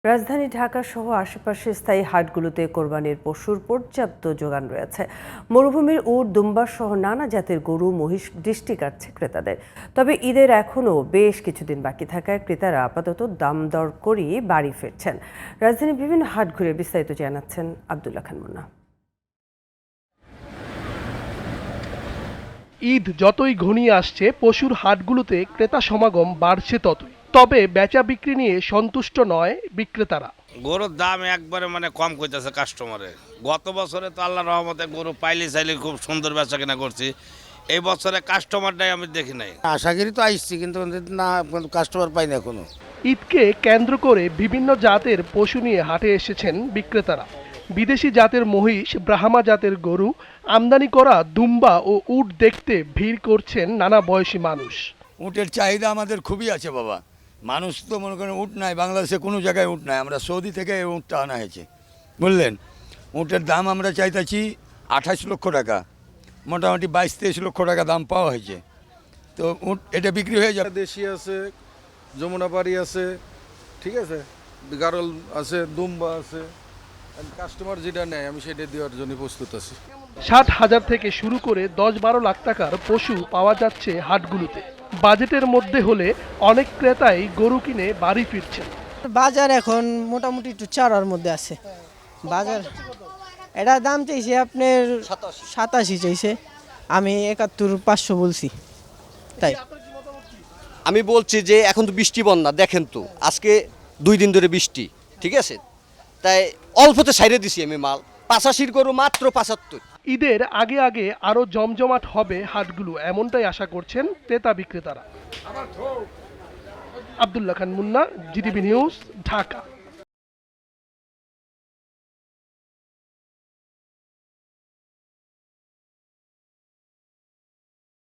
রাজধানী ঢাকা সহ আশেপাশে স্থায়ী হাটগুলোতে কোরবানির পশুর পর্যাপ্ত যোগান রয়েছে। মরুভূমির উট, দুম্বা সহ নানা জাতের গরু, মহিষ দৃষ্টি কাটছে ক্রেতাদের। তবে ঈদের এখনও বেশ কিছুদিন বাকি থাকায় ক্রেতারা আপাতত দাম দর করেই বাড়ি ফিরছেন। রাজধানীর বিভিন্ন হাট ঘুরে বিস্তারিত জানাচ্ছেন আব্দুল্লাহ খান মুন্না। ঈদ যতই ঘনিয়ে আসছে, পশুর হাটগুলোতে ক্রেতা সমাগম বাড়ছে ততই। তবে বেচা বিক্রি নিয়ে সন্তুষ্ট নয় বিক্রেতারা। গরুর দাম একবারে কম কইতেছে কাস্টমারে। গত বছরে তো আল্লাহর রহমতে গরু পাইলে চাইলে খুব সুন্দর বেচা কিনা করছি। এই বছরে কাস্টমারটাই আমি দেখি নাই। আশা করি তো আসছি, কিন্তু না কাস্টমার পাই না এখনো। ঈদকে কেন্দ্র করে বিভিন্ন জাতের পশু নিয়ে হাটে এসেছেন বিক্রেতারা। বিদেশি জাতের মহিষ, ব্রাহ্মা জাতের গরু, আমদানি করা দুম্বা ও উট দেখতে ভিড় করছেন নানা বয়সী মানুষ। উটের চাহিদা আমাদের খুবই আছে বাবা। মানুষ তো মনে করেন উট নাই, বাংলাদেশে কোনো জায়গায় উট নাই। আমরা সৌদি থেকে এই উটটা আনা হয়েছে, বুঝলেন। উটের দাম আমরা চাইতেছি 28 লক্ষ টাকা, মোটামুটি 22-23 লক্ষ টাকা দাম পাওয়া হয়েছে। তো উট এটা বিক্রি হয়ে যাবে। দেশি আছে, যমুনাপাড়ি আছে, ঠিক আছে, গারল আছে, দুম্বা আছে। কাস্টমার যেটা নেয় আমি সেটা দেওয়ার জন্য প্রস্তুত আছি। 60,000 থেকে শুরু করে 10-12 লাখ টাকার পশু পাওয়া যাচ্ছে হাটগুলোতে। বাজেটের মধ্যে হলে অনেক ক্রেতাই গরু কিনে বাড়ি ফিরছেন। বাজার এখন মোটামুটি একটু চারার মধ্যে আছে। বাজার এটা দাম চাইছে আপনার 87 চাইছে, আমি 71,500 বলছি। তাই আমি বলছি যে এখন তো বৃষ্টি বন্যা, দেখেন তো আজকে 2 দিন ধরে বৃষ্টি, ঠিক আছে, তাই অল্পতে সাইরে দিছি আমি মাল। 85 গরু মাত্র 75। ঈদের আগে আগে আরো জমজমাট হবে হাটগুলো, এমনটাই আশা করছেন ক্রেতা বিক্রেতারা। আব্দুল্লাহ খান মুন্না, জিটিভি নিউজ, ঢাকা।